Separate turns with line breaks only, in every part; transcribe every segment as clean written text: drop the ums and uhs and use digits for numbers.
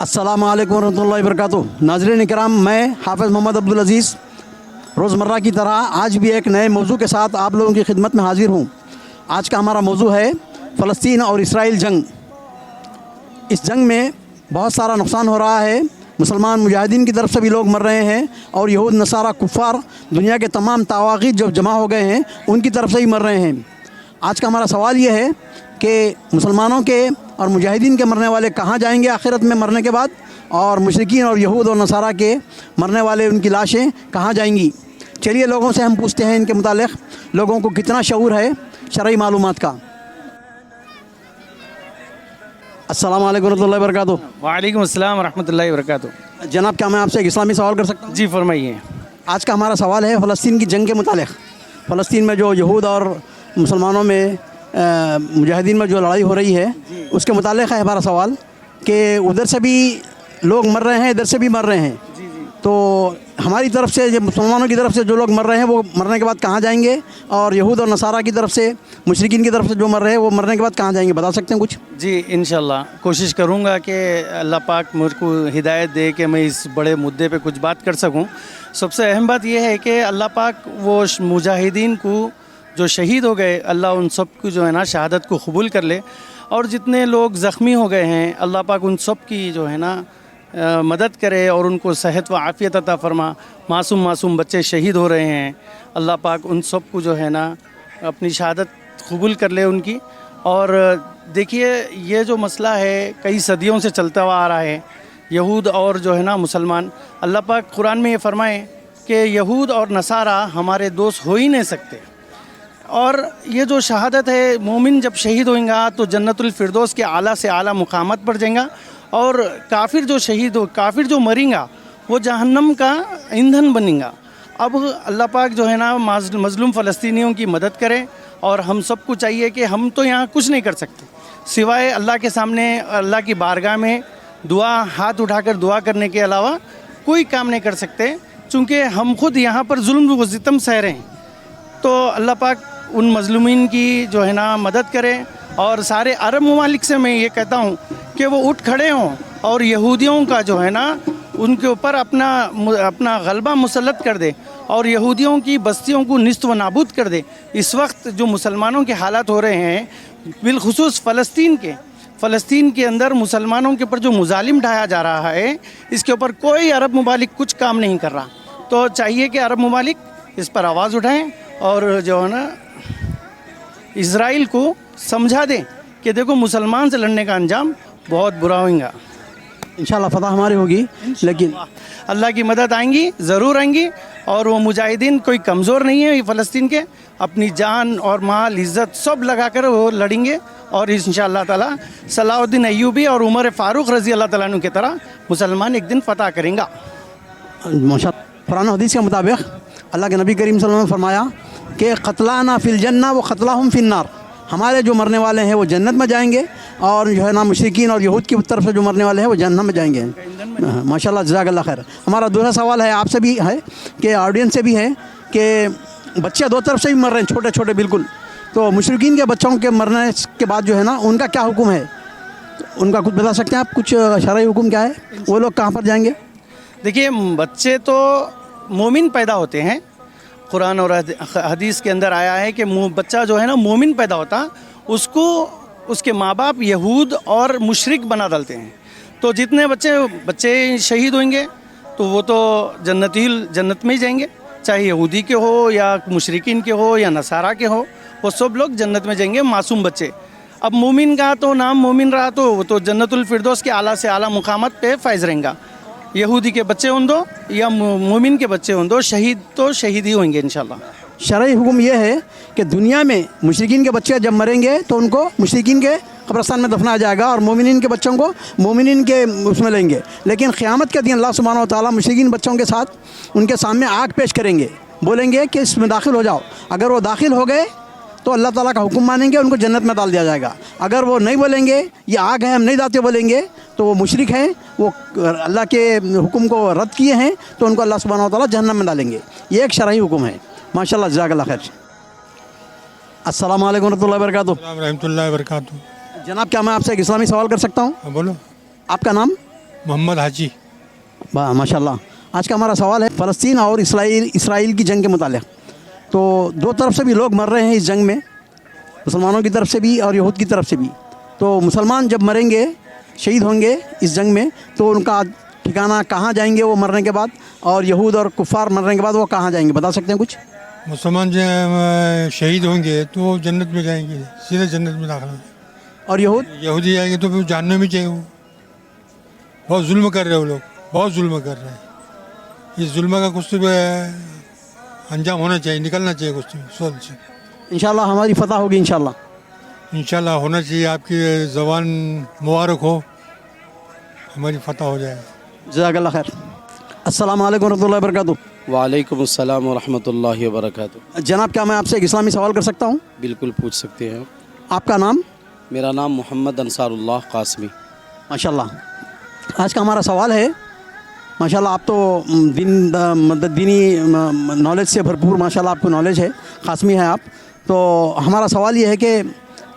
अस्सलाम वालेकुम रहमतुल्लाहि वबरकातुहू। नाज़रीन इकराम, मैं हाफ़िज़ मोहम्मद अब्दुल अज़ीज़ रोज़मर्रा की तरह आज भी एक नए मौजू के साथ आप लोगों की खिदमत में हाज़िर हूँ। आज का हमारा मौजू है फ़लस्तीन और इसराइल जंग। इस जंग में बहुत सारा नुकसान हो रहा है। मुसलमान मुजाहिदीन की तरफ से भी लोग मर रहे हैं और यहूद नसारा कुफ़ार दुनिया के तमाम तावाग़ीत जो जमा हो गए हैं उनकी तरफ से ही मर रहे हैं। आज का हमारा सवाल ये है कि मुसलमानों के और मुजाहिदीन के मरने वाले कहाँ जाएंगे आखिरत में मरने के बाद, और मुशरिकीन और यहूद और नसारा के मरने वाले उनकी लाशें कहाँ जाएंगी। चलिए लोगों से हम पूछते हैं इनके मुतालिक लोगों को कितना शऊर है शरई मालूमात का। अस्सलाम वालेकुम रहमतुल्लाहि वबरकातुहू।
वालेकुम अस्सलाम रहमतुल्लाहि वबरकातुहू।
जनाब, क्या मैं आपसे एक इस्लामी सवाल कर सकता हूँ?
जी फरमाइए।
आज का हमारा सवाल है फ़लस्तीन की जंग के मुतालिक। फ़लस्तीन में जो यहूद और मुसलमानों में मुजाहिदीन में जो लड़ाई हो रही है उसके मुतालिक है हमारा सवाल कि उधर से भी लोग मर रहे हैं, इधर से भी मर रहे हैं। तो हमारी तरफ से जो मुसलमानों की तरफ से जो लोग मर रहे हैं वो मरने के बाद कहाँ जाएंगे, और यहूद और नसारा की तरफ से मुशरिकीन की तरफ से जो मर रहे हैं वो मरने के बाद कहाँ जाएंगे, बता सकते हैं कुछ?
जी इंशाल्लाह कोशिश करूँगा कि अल्लाह पाक मुझ को हिदायत दे कि मैं इस बड़े मुद्दे पे कुछ बात कर सकूँ। सबसे अहम बात यह है कि अल्लाह पाक वो मुजाहिदीन को जो शहीद हो गए, अल्लाह उन सब को जो है ना शहादत को कबूल कर ले, और जितने लोग ज़ख्मी हो गए हैं अल्लाह पाक उन सब की जो है ना मदद करे और उनको सेहत व आफ़ियत अता फरमा। मासूम बच्चे शहीद हो रहे हैं, अल्लाह पाक उन सब को जो है ना अपनी शहादत कबूल कर ले उनकी। और देखिए ये जो मसला है कई सदियों से चलता हुआ आ रहा है, यहूद और जो है ना मुसलमान। अल्लाह पाक कुरान में ये फरमाए कि यहूद और नसारा हमारे दोस्त हो ही नहीं सकते। और ये जो शहादत है, मोमिन जब शहीद होएगा तो जन्नतुल फिरदौस के आला से आला मुकामत पर जाएगा, और काफिर जो शहीद हो, काफिर जो मरेगा वो जहन्नम का ईंधन बनेगा। अब अल्लाह पाक जो है ना मज़लूम फ़लस्तीनियों की मदद करे, और हम सबको चाहिए कि हम तो यहाँ कुछ नहीं कर सकते सिवाय अल्लाह के सामने अल्लाह की बारगाह में दुआ हाथ उठाकर दुआ करने के अलावा कोई काम नहीं कर सकते, चूँकि हम खुद यहाँ पर जुल्म व सितम सह रहे हैं। तो अल्लाह पाक उन मज़लूमीन की जो है ना मदद करे, और सारे अरब ममालिक से मैं ये कहता हूँ कि वो उठ खड़े हों और यहूदियों का जो है ना उनके ऊपर अपना गलबा मुसल्लत कर दे, और यहूदियों की बस्तियों को निस्त व नाबूद कर दे। इस वक्त जो मुसलमानों के हालात हो रहे हैं बिलखुसूस फ़लस्तीन के अंदर मुसलमानों के ऊपर जो मुजालिम ढाया जा रहा है, इसके ऊपर कोई अरब ममालिक कुछ काम नहीं कर रहा। तो चाहिए कि अरब ममालिक इस पर आवाज़ उठाएँ और जो है ना इज़राइल को समझा दें कि देखो मुसलमान से लड़ने का अंजाम बहुत बुरा होगा।
इंशाल्लाह फ़तह हमारी होगी, लेकिन
अल्लाह की मदद आएंगी, ज़रूर आएंगी। और वो मुजाहिदीन कोई कमज़ोर नहीं है, ये फ़लस्तीन के अपनी जान और माल इज़्ज़त सब लगाकर वो लड़ेंगे, और इंशाअल्लाह ताला सलाहुद्दीन अय्यूबी और उमर फ़ारूक रज़ी अल्लाह तआला अन्हु की तरह मुसलमान एक दिन फ़तह करेंगे।
माशाअल्लाह कुरान हदीस के मुताबिक अल्लाह के नबी करीम सल्लल्लाहु अलैहि वसल्लम ने फरमाया कि क़त्लाना फ़िल जन्ना व क़त्लाहुम फ़िन नार। हमारे जो मरने वाले हैं वो जन्नत में जाएंगे, और जो है ना मुशरिकीन और यहूद की तरफ से जो मरने वाले हैं वो जहन्नम में जाएंगे। माशाअल्लाह, जज़ाकल्लाह खैर। हमारा दूसरा सवाल है आपसे भी है कि ऑडियंस से भी है कि बच्चे दो तरफ से भी मर रहे हैं, छोटे छोटे बिल्कुल। तो मुशरिकीन के बच्चों के मरने के बाद जो है ना उनका क्या हुक्म है, उनका कुछ बता सकते हैं आप? कुछ शरई हुक्म क्या है, वो लोग कहाँ पर जाएंगे?
देखिए बच्चे तो मोमिन पैदा होते हैं, कुरान और हदीस के अंदर आया है कि बच्चा जो है ना मोमिन पैदा होता, उसको उसके माँ बाप यहूद और मुशरिक बना डालते हैं। तो जितने बच्चे शहीद होंगे तो वो तो जन्नत में ही जाएंगे, चाहे यहूदी के हो या मुशरिकीन के हो या नसारा के हो, वो सब लोग जन्नत में जाएंगे, मासूम बच्चे। अब मोमिन का तो नाम मोमिन रहा तो वो तो जन्नतुल फिरदौस के आला से आला मुकामत पे फायज रहेगा। यहूदी के बच्चे हों दो या मोमिन के बच्चे हों दो, शहीद तो शहीद ही होंगे इंशाल्लाह।
शरई हुक्म यह है कि दुनिया में मुशरिकीन के बच्चे जब मरेंगे तो उनको मुशरिकीन के कब्रिस्तान में दफनाया जाएगा, और मोमिनीन के बच्चों को मोमिनीन के उसमें लेंगे। लेकिन क़यामत के दिन अल्लाह सुब्हानहू व तआला मुशरिकीन बच्चों के साथ उनके सामने आग पेश करेंगे, बोलेंगे कि इसमें दाखिल हो जाओ। अगर वो दाखिल हो गए तो अल्लाह ताला का हुक्म मानेंगे, उनको जन्नत में डाल दिया जाएगा। अगर वो नहीं बोलेंगे ये आग है हम नहीं जाते बोलेंगे तो वो मुशरिक हैं, वो अल्लाह के हुक्म को रद्द किए हैं, तो उनको अल्लाह सुब्हानहू व तआला जहन्नम में डालेंगे। ये एक शरई हुक्म है। माशाअल्लाह, जज़ाकल्लाह खैर। अस्सलाम वालेकुम रहमतुल्लाहि वबरकातुहू।
रहमतुल्लाहि वबरकातुहू।
जनाब, क्या मैं आपसे एक इस्लामी सवाल कर सकता हूँ?
बोलो।
आपका नाम?
मोहम्मद हाजी।
वाह माशाल्लाह। आज का हमारा सवाल है फ़लस्तीन और इसराइल की जंग के मुतालिक। तो दो तरफ से भी लोग मर रहे हैं इस जंग में, मुसलमानों की तरफ से भी और यहूद की तरफ से भी। तो मुसलमान जब मरेंगे, शहीद होंगे इस जंग में, तो उनका ठिकाना कहाँ जाएंगे वो मरने के बाद, और यहूद और कुफ़ार मरने के बाद वो कहाँ जाएंगे, बता सकते हैं कुछ?
मुसलमान जो शहीद होंगे तो वो जन्नत में जाएंगे, सीधे जन्नत में दाखिल होंगे।
और यहूद?
यहूदी जाएंगे तो फिर जहन्नम में जाएंगे। वो बहुत जुल्म कर रहे हैं, वो लोग बहुत जुल्म कर रहे हैं। इस जुल्म का कुछ तो अंजाम होना चाहिए, निकलना चाहिए कुछ सोच से।
इंशाल्लाह हमारी फतह होगी इंशाल्लाह।
इंशाल्लाह होना चाहिए। आपकी ज़बान मुबारक हो, हमारी फतह हो जाए।
जज़ाकल्लाह खैर। अस्सलाम वालेकुम रहमतुल्लाहि व बरकातुहू।
वालेकुम अस्सलाम व रहमतुल्लाहि व बरकातुहू।
जनाब, क्या मैं आपसे एक इस्लामी सवाल कर सकता हूँ?
बिल्कुल पूछ सकते हैं।
आपका नाम?
मेरा नाम मोहम्मद अंसारुल्लाह कासमी।
माशाल्लाह। आज का हमारा सवाल है, माशाल्लाह आप तो मतलब दीनी नॉलेज से भरपूर माशाल्लाह आपको नॉलेज है, कासमी है आप। तो हमारा सवाल ये है कि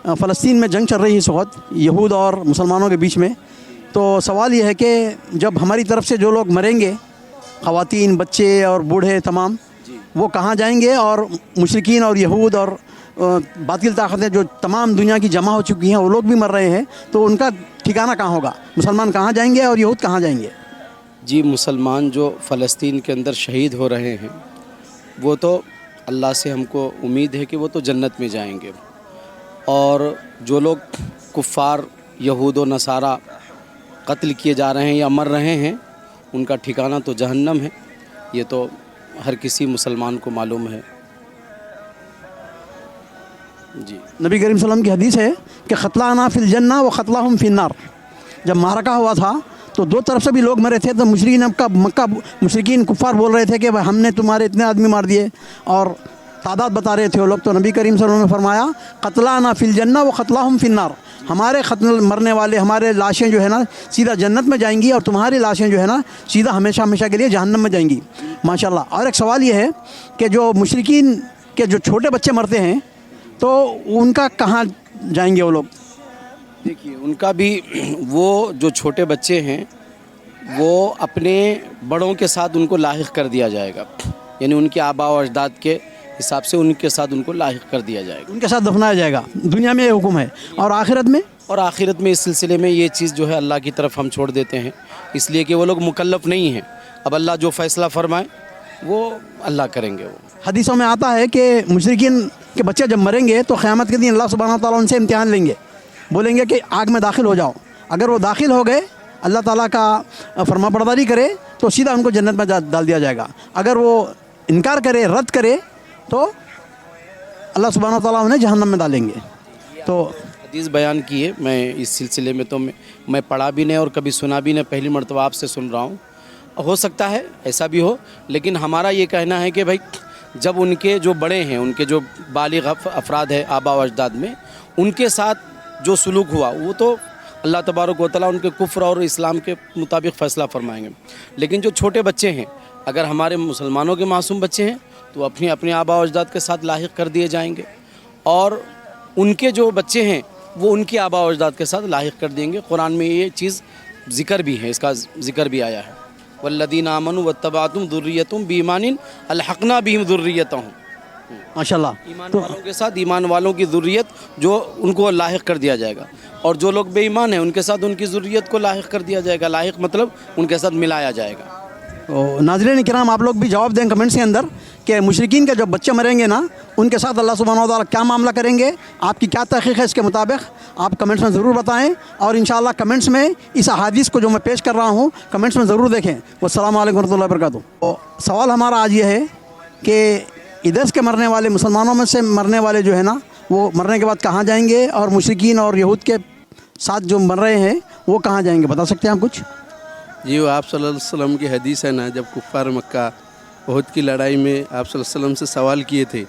फ़लस्तीन में जंग चल रही है इस वक्त यहूद और मुसलमानों के बीच में। तो सवाल ये है कि जब हमारी तरफ से जो लोग मरेंगे, ख़वातीन, बच्चे और बूढ़े तमाम, वो कहाँ जाएंगे? और मुशरिकीन और यहूद और बातिल ताकतें जो तमाम दुनिया की जमा हो चुकी हैं, वो लोग भी मर रहे हैं, तो उनका ठिकाना कहाँ होगा? मुसलमान कहाँ जाएंगे और यहूद कहाँ जाएंगे?
जी, मुसलमान जो फ़लस्तीन के अंदर शहीद हो रहे हैं, वो तो अल्लाह से हमको उम्मीद है कि वो तो जन्नत में जाएंगे। और जो लोग कुफ़ार यहूद व नसारा कत्ल किए जा रहे हैं या मर रहे हैं, उनका ठिकाना तो जहन्नम है। ये तो हर किसी मुसलमान को मालूम है। जी,
नबी करीम सल्लल्लाहु अलैहि वसल्लम की हदीस है कि ख़तलाना फ़िल जन्ना व ख़तलाहुम फ़िन्नार। जब मारका हुआ था तो दो तरफ से भी लोग मरे थे, तो मक्का मुशरिकीन कुफ़ार बोल रहे थे कि भाई हमने तुम्हारे इतने आदमी मार दिए, और तादाद बता रहे थे वो लोग। तो नबी करीम सल्लल्लाहु अलैहि वसल्लम ने फरमाया क़तलाना फ़िल जन्ना व ख़तलाहुम फ़िन्नार, हमारे मरने वाले, हमारे लाशें जो है ना सीधा जन्नत में जाएंगी, और तुम्हारी लाशें जो है ना सीधा हमेशा हमेशा के लिए जहन्नम में जाएंगी। माशाल्लाह। और एक सवाल ये है कि जो मुशरिकीन के जो छोटे बच्चे मरते हैं, तो उनका कहाँ जाएंगे वो लोग?
देखिए, उनका भी वो जो छोटे बच्चे हैं, वो अपने बड़ों के साथ उनको लाहिक कर दिया जाएगा। यानी उनके आबा और अजदाद के हिसाब से उनके साथ उनको लाहिक कर दिया जाएगा,
उनके साथ दफनाया जाएगा। दुनिया में ये हुक्म है। और आखिरत में?
और आखिरत में इस सिलसिले में ये चीज़ जो है अल्लाह की तरफ हम छोड़ देते हैं, इसलिए कि वो लोग मुकल्लफ़ नहीं हैं। अब अल्लाह जो फ़ैसला फरमाए वो अल्लाह करेंगे। वो
हदीसों में आता है कि मुशरिकीन के बच्चे जब मरेंगे तो क़यामत के दिन अल्लाह सुब्हानहू व तआला उनसे इम्तिहान लेंगे, बोलेंगे कि आग में दाखिल हो जाओ। अगर वो दाखिल हो गए, अल्लाह ताला का फरमाबरदारी करे, तो सीधा उनको जन्नत में डाल दिया जाएगा। अगर वो इनकार करे, रद्द करे, तो अल्लाह सुब्हानहू व तआला उन्हें जहन्नम में डालेंगे। तो
हदीस बयान की है, मैं इस सिलसिले में तो मैं पढ़ा भी नहीं और कभी सुना भी नहीं, पहली मरतबा आपसे सुन रहा हूँ। हो सकता है ऐसा भी हो, लेकिन हमारा ये कहना है कि भाई जब उनके जो बड़े हैं, उनके जो बालिग अफराद है आबा व अजदाद में, उनके साथ जो सलूक हुआ वो तो अल्लाह तबारक व तआला उनके कुफ्र और इस्लाम के मुताबिक फ़ैसला फरमाएंगे। लेकिन जो छोटे बच्चे हैं, अगर हमारे मुसलमानों के मासूम बच्चे हैं, तो अपने अपने आबा व अजदाद के साथ लाहिक कर दिए जाएंगे, और उनके जो बच्चे हैं वो उनके आबा व अजदाद के साथ लाहिक कर देंगे। कुरान में ये चीज़ ज़िक्र भी है, इसका ज़िक्र भी आया है, वल्लदीना आमनु वत्तबाअतुहुम ज़ुर्रिय्यतुहुम बीईमानिन अलहक़ना बिहिम ज़ुर्रिय्यतहुम।
माशाल्लाह।
ईमान वालों के साथ ईमान वालों की ज़ुर्रियत जो उनको लाहिक कर दिया जाएगा, और जो लोग बेईमान हैं उनके साथ उनकी ज़ुर्रियत को लाहिक कर दिया जाएगा। लाहिक मतलब उनके साथ मिलाया जाएगा।
तो नाज़रीन किराम, आप लोग भी जवाब दें कमेंट्स के अंदर कि मुशरिकीन के जब बच्चे मरेंगे ना, उनके साथ अल्लाह सुब्हानहू व तआला क्या मामला करेंगे। आपकी क्या तहक़ीक़ है इसके मुताबिक, आप कमेंट्स में ज़रूर बताएं। और इंशाअल्लाह कमेंट्स में इस अहादीस को जो मैं पेश कर रहा हूँ, कमेंट्स में ज़रूर देखें। वस्सलामु अलैकुम रहमतुल्लाहि व बरकातुहू। तो सवाल हमारा आज ये है कि इधर के मरने वाले, मुसलमानों में से मरने वाले जो है ना, वो मरने के बाद कहाँ जाएंगे, और मुशरिकीन और यहूद के साथ जो मर रहे हैं वो कहाँ जाएंगे, बता सकते हैं आप कुछ?
जी, वो आप सल्लल्लाहु अलैहि वसल्लम की हदीस है ना, जब कुफ़ार मक्का उहद की लड़ाई में आप सल्लल्लाहु अलैहि वसल्लम से सवाल किए थे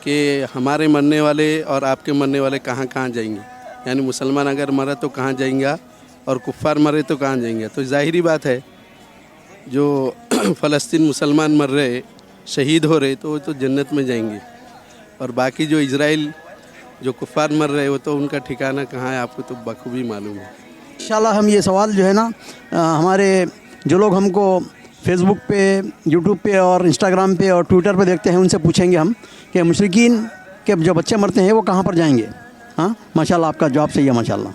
कि हमारे मरने वाले और आपके मरने वाले कहाँ कहाँ जाएंगे, यानी मुसलमान अगर मरा तो कहाँ जाएंगे और कुफ़ार मरे तो कहाँ जाएंगे। तो ज़ाहिरी बात है, जो फ़लस्तीन मुसलमान मर रहे, शहीद हो रहे, तो वो तो जन्नत में जाएंगे, और बाकी जो इजराइल जो कुफ़ार मर रहे, वो तो उनका ठिकाना कहाँ है आपको तो बखूबी मालूम है।
इंशाल्लाह हम ये सवाल जो है ना हमारे जो लोग हमको फेसबुक पे, यूट्यूब पे और इंस्टाग्राम पे और ट्विटर पे देखते हैं उनसे पूछेंगे हम कि मुशरिकीन के जो बच्चे मरते हैं वो कहाँ पर जाएंगे। हाँ माशाल्लाह, आपका जवाब सही है माशाल्लाह।